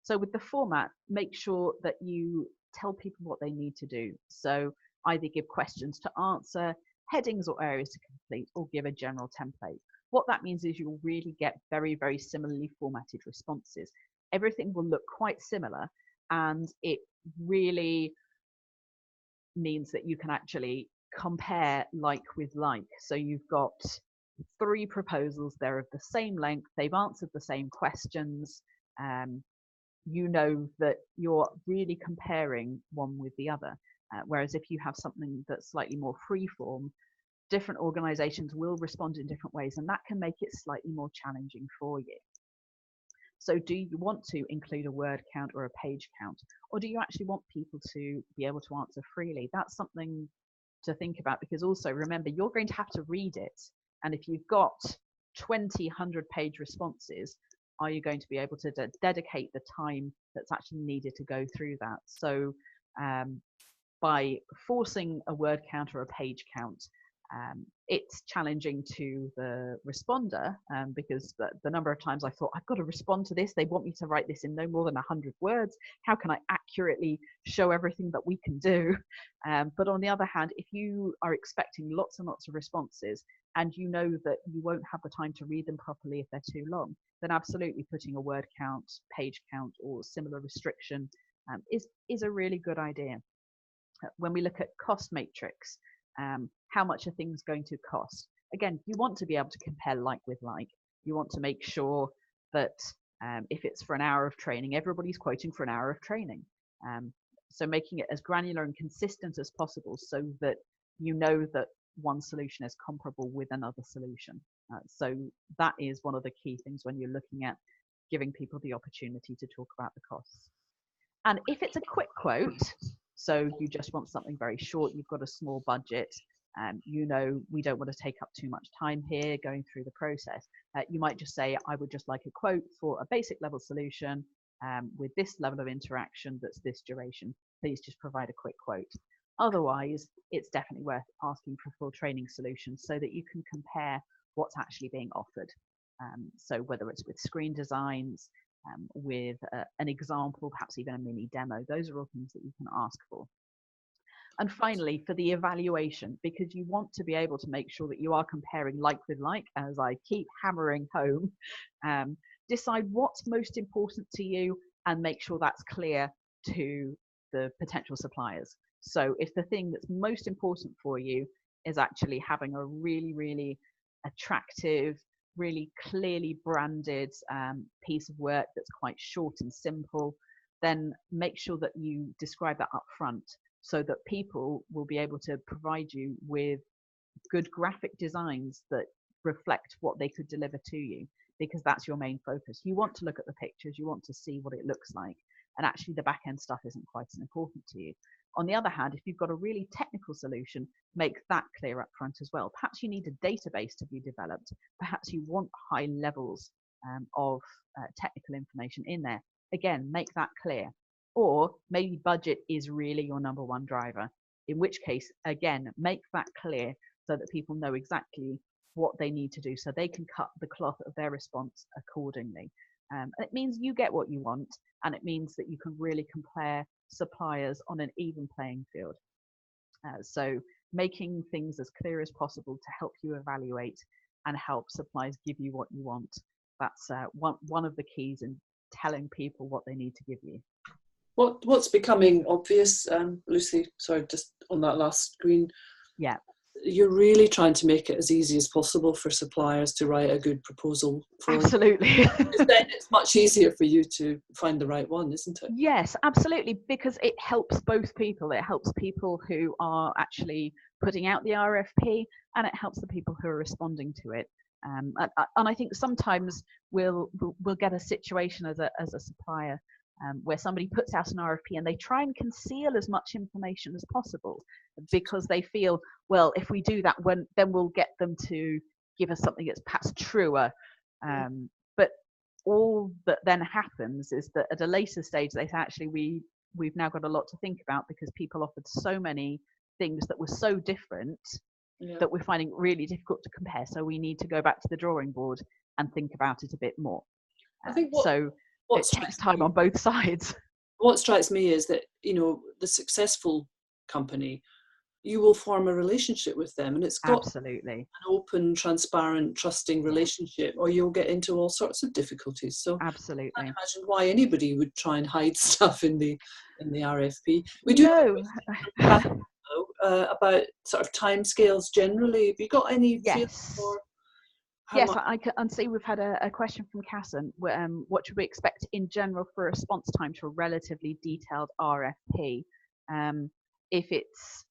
So with the format, make sure that you tell people what they need to do. So either give questions to answer, headings or areas to complete, or give a general template. What that means is you'll really get very, very similarly formatted responses. everything will look quite similar, and it really means that you can actually compare like with like. So you've got 3 proposals, they're of the same length, they've answered the same questions. You know that you're really comparing one with the other. Whereas if you have something that's slightly more free-form, different organizations will respond in different ways, and that can make it slightly more challenging for you. So do you want to include a word count or a page count, or do you actually want people to be able to answer freely? That's something to think about, because also remember, you're going to have to read it. And if you've got 20 100-page responses, are you going to be able to dedicate the time that's actually needed to go through that? So by forcing a word count or a page count, it's challenging to the responder, because the number of times I thought, I've got to respond to this, they want me to write this in no more than 100 words, how can I accurately show everything that we can do? But on the other hand, if you are expecting lots and lots of responses, and you know that you won't have the time to read them properly if they're too long, then absolutely putting a word count, page count, or similar restriction is a really good idea. When we look at cost matrix, how much are things going to cost? Again, you want to be able to compare like with like. You want to make sure that if it's for an hour of training, everybody's quoting for an hour of training. So making it as granular and consistent as possible, so that you know that one solution is comparable with another solution. So that is one of the key things when you're looking at giving people the opportunity to talk about the costs. And if it's a quick quote, so you just want something very short, you've got a small budget, you know, we don't want to take up too much time here going through the process. You might just say, I would just like a quote for a basic level solution with this level of interaction that's this duration. Please just provide a quick quote. Otherwise, it's definitely worth asking for full training solutions so that you can compare what's actually being offered. So whether it's with screen designs, with an example, perhaps even a mini demo, those are all things that you can ask for. And finally, for the evaluation, because you want to be able to make sure that you are comparing like with like, as I keep hammering home, decide what's most important to you and make sure that's clear to the potential suppliers. So if the thing that's most important for you is actually having a really, really attractive, really clearly branded piece of work that's quite short and simple, then make sure that you describe that up front, so that people will be able to provide you with good graphic designs that reflect what they could deliver to you, because that's your main focus. You want to look at the pictures, you want to see what it looks like, and actually the back end stuff isn't quite as important to you. On the other hand, if you've got a really technical solution, make that clear up front as well. Perhaps you need a database to be developed. Perhaps you want high levels of technical information in there. Again, make that clear. Or maybe budget is really your number one driver, in which case, again, make that clear so that people know exactly what they need to do, so they can cut the cloth of their response accordingly. It means you get what you want, and it means that you can really compare suppliers on an even playing field. So making things as clear as possible to help you evaluate and help suppliers give you what you want. That's one of the keys in telling people what they need to give you. What's becoming obvious, Lucy, sorry, just on that last screen. Yeah. You're really trying to make it as easy as possible for suppliers to write a good proposal for Absolutely. you. Then it's much easier for you to find the right one, isn't it? Yes, absolutely, because it helps both people. It helps people who are actually putting out the RFP, and it helps the people who are responding to it. And I think sometimes we'll get a situation as a supplier where somebody puts out an RFP and they try and conceal as much information as possible, because they feel, well, if we do that, then we'll get them to give us something that's perhaps truer. But all that then happens is that at a later stage, they say, actually, we've now got a lot to think about, because people offered so many things that were so different that we're finding it really difficult to compare. So we need to go back to the drawing board and think about it a bit more. I think it takes time on both sides. What strikes me is that, you know, the successful company you will form a relationship with them, and it's got Absolutely. an open, transparent, trusting Yeah. relationship, or you'll get into all sorts of difficulties. So Absolutely. I can't imagine why anybody would try and hide stuff in the RFP. We do No. have a question about sort of timescales generally. Have you got any feel Yes. for how Yes, much? I can see we've had a question from Casson. What should we expect in general for response time to a relatively detailed RFP? If it's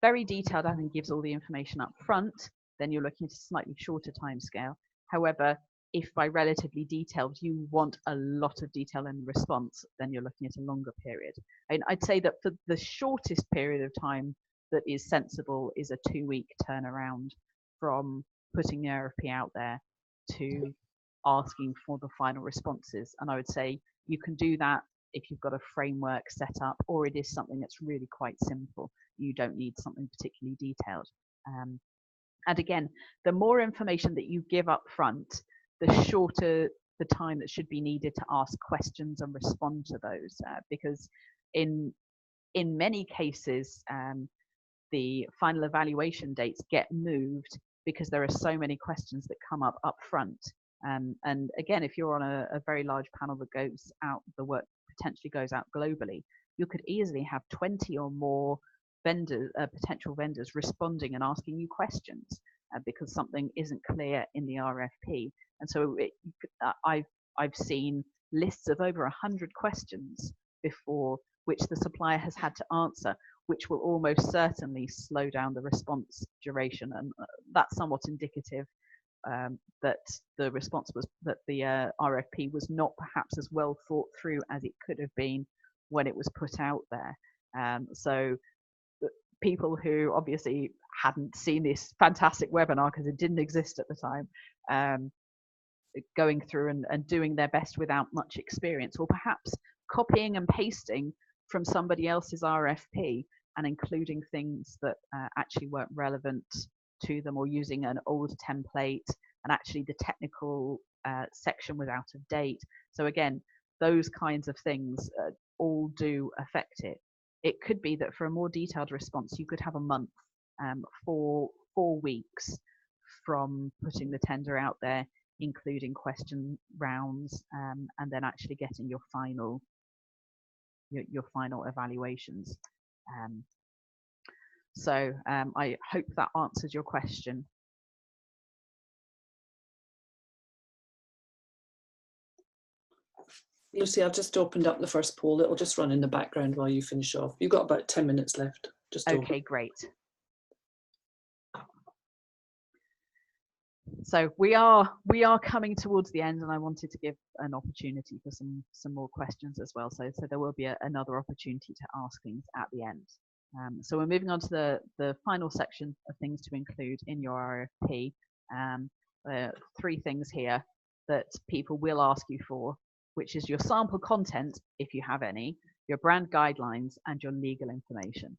very detailed and gives all the information up front, then you're looking at a slightly shorter timescale. However, if by relatively detailed you want a lot of detail in response, then you're looking at a longer period. And I'd say that for the shortest period of time that is sensible is a 2-week turnaround from putting the RFP out there to asking for the final responses. And I would say you can do that if you've got a framework set up, or it is something that's really quite simple. You don't need something particularly detailed. And again, the more information that you give up front, the shorter the time that should be needed to ask questions and respond to those. Because in many cases, the final evaluation dates get moved because there are so many questions that come up front. And again, if you're on a very large panel that goes out, the work potentially goes out globally, you could easily have 20 or more vendors, potential vendors responding and asking you questions because something isn't clear in the RFP. And so I've seen lists of over 100 questions before which the supplier has had to answer, which will almost certainly slow down the response duration. And that's somewhat indicative that the response was that the RFP was not perhaps as well thought through as it could have been when it was put out there. So people who obviously hadn't seen this fantastic webinar because it didn't exist at the time, going through and doing their best without much experience, or perhaps copying and pasting from somebody else's RFP and including things that actually weren't relevant to them, or using an old template and actually the technical section was out of date. So again, those kinds of things all do affect it. It could be that for a more detailed response, you could have a month, 4 weeks from putting the tender out there, including question rounds, and then actually getting your final evaluations. So I hope that answers your question. Lucy, I've just opened up the first poll. It'll just run in the background while you finish off. You've got about 10 minutes left. Just okay, great. So we are coming towards the end, and I wanted to give an opportunity for some more questions as well. So there will be another opportunity to ask things at the end. So we're moving on to the final section of things to include in your RFP. 3 things here that people will ask you for, which is your sample content, if you have any, your brand guidelines, and your legal information.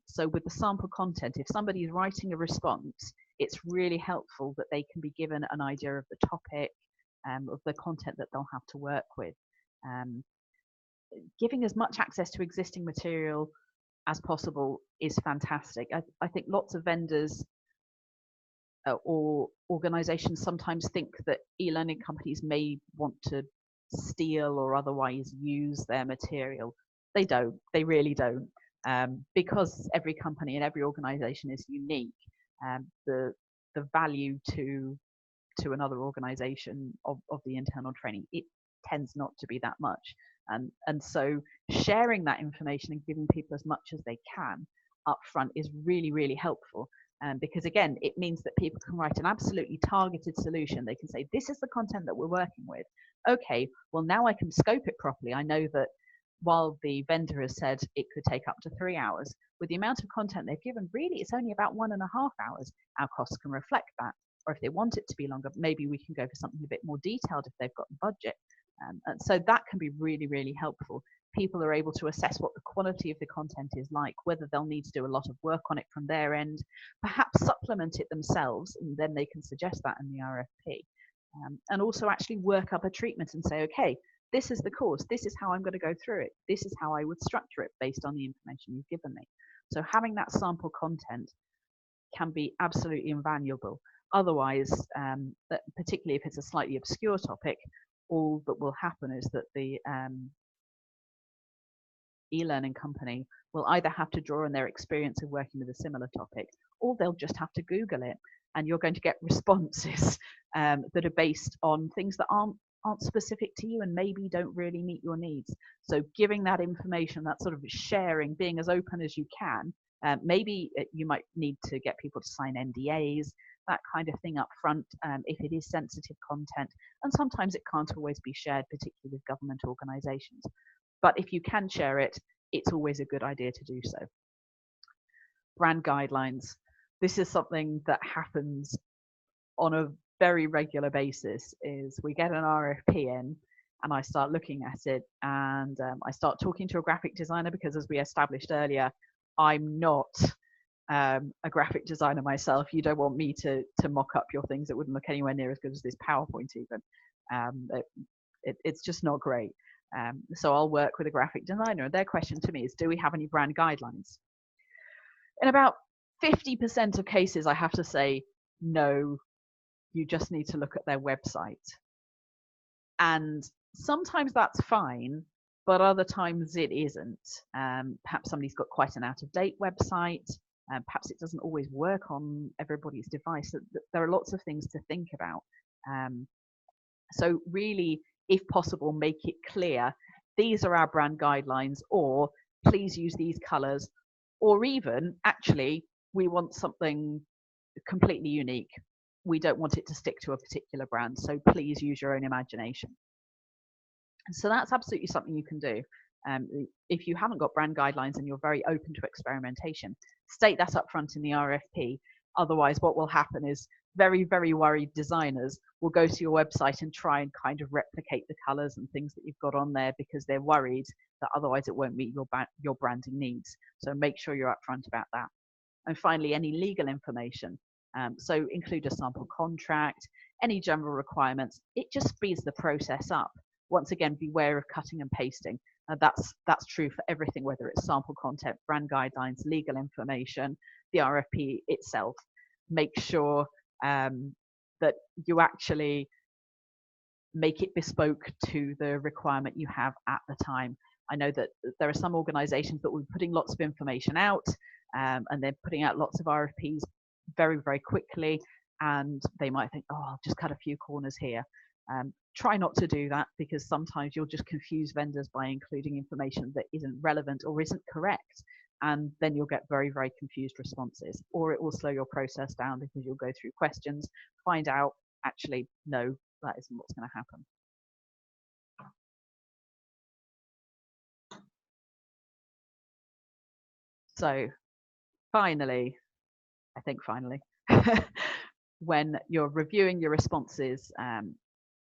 So with the sample content, if somebody is writing a response, it's really helpful that they can be given an idea of the topic, of the content that they'll have to work with. Giving as much access to existing material as possible is fantastic. I think lots of vendors or organizations sometimes think that e-learning companies may want to steal or otherwise use their material. They don't. They really don't. Because every company and every organization is unique. The value to another organization of the internal training, it tends not to be that much. And so sharing that information and giving people as much as they can up front is really, really helpful. Because again, it means that people can write an absolutely targeted solution. They can say, this is the content that we're working with. Okay, well, now I can scope it properly. I know that while the vendor has said it could take up to 3 hours, with the amount of content they've given, really it's only about 1.5 hours. Our costs can reflect that. Or if they want it to be longer, maybe we can go for something a bit more detailed if they've got the budget. And so that can be really, really helpful. People are able to assess what the quality of the content is like, whether they'll need to do a lot of work on it from their end, perhaps supplement it themselves, and then they can suggest that in the RFP. And also actually work up a treatment and say, okay, this is the course, this is how I'm going to go through it, this is how I would structure it based on the information you've given me. So having that sample content can be absolutely invaluable. Otherwise, particularly if it's a slightly obscure topic, all that will happen is that the e-learning company will either have to draw on their experience of working with a similar topic, or they'll just have to Google it, and you're going to get responses that are based on things that aren't specific to you and maybe don't really meet your needs. So giving that information, that sort of sharing, being as open as you can, maybe you might need to get people to sign NDAs, that kind of thing up front, if it is sensitive content, and sometimes it can't always be shared, particularly with government organizations. But if you can share it, it's always a good idea to do so. Brand guidelines. This is something that happens on a very regular basis. Is we get an RFP in, and I start looking at it, and I start talking to a graphic designer, because as we established earlier, I'm not a graphic designer myself. You don't want me to mock up your things. It wouldn't look anywhere near as good as this PowerPoint even. It's just not great. So I'll work with a graphic designer, and their question to me is, do we have any brand guidelines? In about 50% of cases, I have to say, no, you just need to look at their website. And sometimes that's fine, but other times it isn't. Perhaps somebody's got quite an out-of-date website. Perhaps it doesn't always work on everybody's device. There are lots of things to think about. So really, if possible, make it clear, these are our brand guidelines, or please use these colors, or even, actually, we want something completely unique. We don't want it to stick to a particular brand, so please use your own imagination. So that's absolutely something you can do. If you haven't got brand guidelines and you're very open to experimentation, state that up front in the RFP. Otherwise, what will happen is very, very worried designers will go to your website and try and kind of replicate the colors and things that you've got on there, because they're worried that otherwise it won't meet your branding needs. So make sure you're upfront about that. And finally, any legal information. So include a sample contract, any general requirements. It just speeds the process up. Once again, beware of cutting and pasting. That's true for everything, whether it's sample content, brand guidelines, legal information, the RFP itself. Make sure that you actually make it bespoke to the requirement you have at the time. I know that there are some organizations that will be putting lots of information out, and they're putting out lots of RFPs very, very quickly, and they might think, oh, I'll just cut a few corners here. Try not to do that, because sometimes you'll just confuse vendors by including information that isn't relevant or isn't correct, and then you'll get very, very confused responses, or it will slow your process down, because you'll go through questions, find out, actually, no, that isn't what's going to happen. So finally, I think finally, when you're reviewing your responses,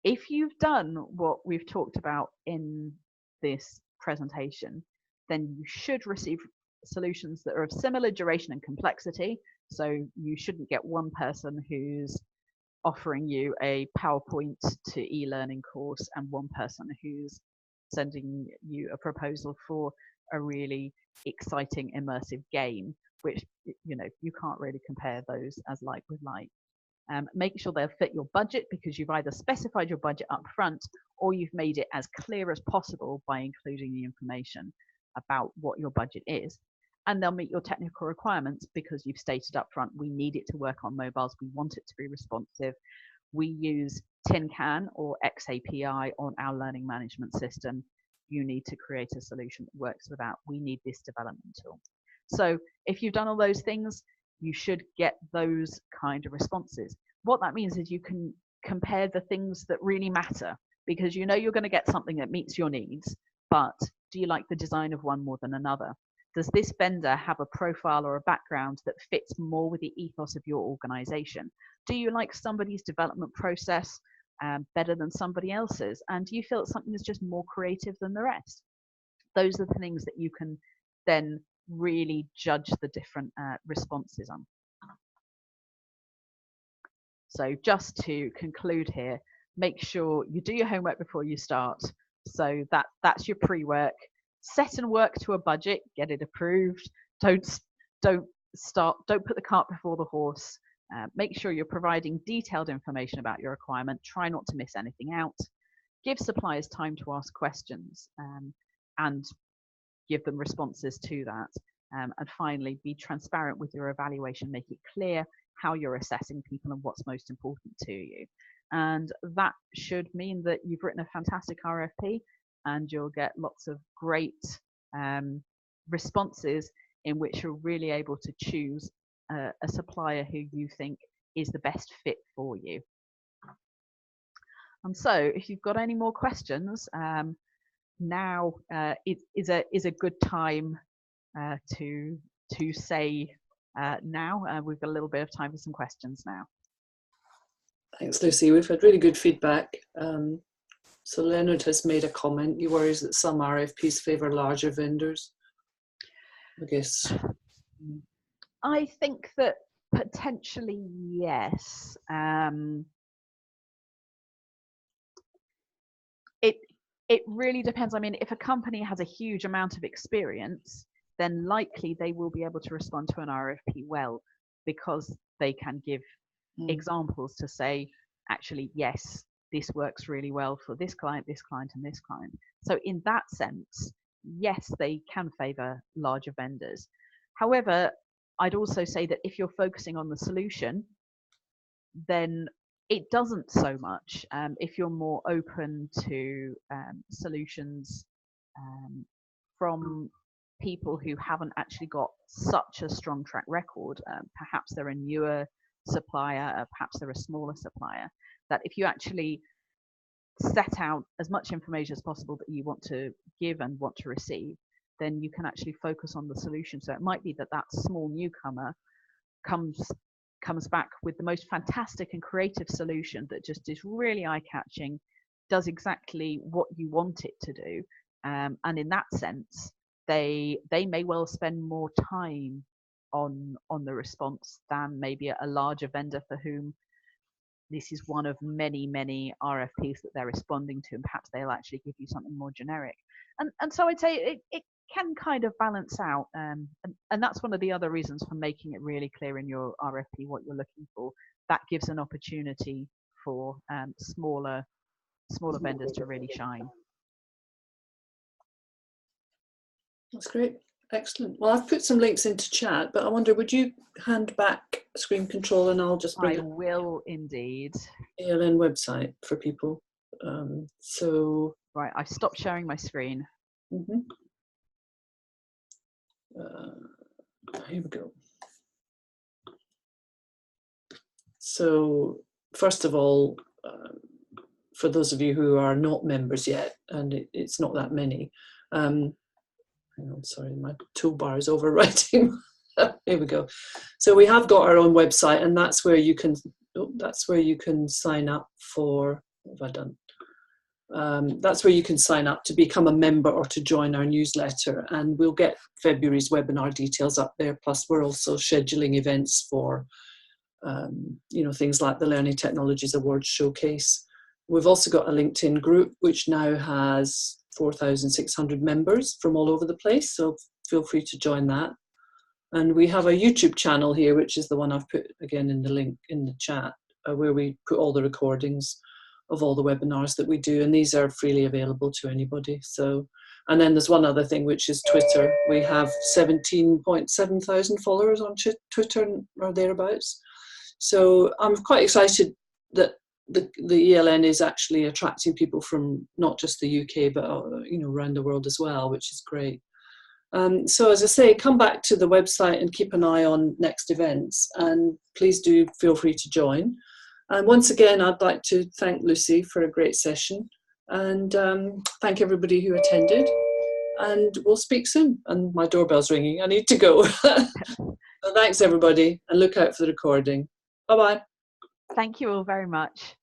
if you've done what we've talked about in this presentation, then you should receive solutions that are of similar duration and complexity. So you shouldn't get one person who's offering you a PowerPoint to e-learning course and one person who's sending you a proposal for a really exciting immersive game, which, you know, you can't really compare those as like with like. Make sure they'll fit your budget, because you've either specified your budget up front, or you've made it as clear as possible by including the information about what your budget is. And they'll meet your technical requirements, because you've stated up front, we need it to work on mobiles, we want it to be responsive. We use Tin Can or XAPI on our learning management system. You need to create a solution that works with that. We need this development tool. So if you've done all those things, you should get those kind of responses. What that means is you can compare the things that really matter, because you know you're going to get something that meets your needs, but do you like the design of one more than another? Does this vendor have a profile or a background that fits more with the ethos of your organization? Do you like somebody's development process better than somebody else's? And do you feel that something is just more creative than the rest? Those are the things that you can then really judge the different responses on. So just to conclude here, make sure you do your homework before you start. So that's your pre-work. Set and work to a budget, get it approved. Don't put the cart before the horse. Make sure you're providing detailed information about your requirement. Try not to miss anything out. Give suppliers time to ask questions and give them responses to that. And finally, be transparent with your evaluation. Make it clear how you're assessing people and what's most important to you. And that should mean that you've written a fantastic RFP and you'll get lots of great responses in which you're really able to choose a supplier who you think is the best fit for you. And so if you've got any more questions, now is a good time to say now. We've got a little bit of time for some questions now. Thanks, Lucy. We've had really good feedback. So Leonard has made a comment. He worries that some RFPs favour larger vendors. I guess. I think that potentially yes. It really depends. I mean, if a company has a huge amount of experience, then likely they will be able to respond to an RFP well, because they can give examples to say, actually, yes, this works really well for this client, and this client. So in that sense, yes, they can favour larger vendors. However, I'd also say that if you're focusing on the solution, then it doesn't so much. If you're more open to solutions from people who haven't actually got such a strong track record, perhaps they're a newer supplier, perhaps they're a smaller supplier, that if you actually set out as much information as possible that you want to give and want to receive, then you can actually focus on the solution. So it might be that that small newcomer comes back with the most fantastic and creative solution that just is really eye-catching, does exactly what you want it to do, and in that sense they may well spend more time on the response than maybe a larger vendor for whom this is one of many RFPs that they're responding to, and perhaps they'll actually give you something more generic. And so I'd say it can kind of balance out, and that's one of the other reasons for making it really clear in your RFP what you're looking for. That gives an opportunity for smaller vendors to really shine. That's great. Excellent. Well, I've put some links into chat, but I wonder, would you hand back screen control and I'll just bring I will indeed. eLN website for people. So right, I've stopped sharing my screen. Here we go. So first of all, for those of you who are not members yet, and it's not that many, hang on, sorry, my toolbar is overwriting. Here we go. So we have got our own website, and that's where you can sign up for. What have I done? That's where you can sign up to become a member or to join our newsletter, and we'll get February's webinar details up there. Plus, we're also scheduling events for, things like the Learning Technologies Awards Showcase. We've also got a LinkedIn group which now has 4,600 members from all over the place, so feel free to join that. And we have a YouTube channel here, which is the one I've put again in the link in the chat, where we put all the recordings of all the webinars that we do, and these are freely available to anybody. So, and then there's one other thing, which is Twitter. We have 17.7 thousand followers on Twitter or thereabouts. So I'm quite excited that the eLN is actually attracting people from not just the UK, but around the world as well, which is great. So as I say, come back to the website and keep an eye on next events, and please do feel free to join. And once again, I'd like to thank Lucy for a great session, and thank everybody who attended, and we'll speak soon. And my doorbell's ringing, I need to go. So thanks everybody, and look out for the recording. Bye-bye. Thank you all very much.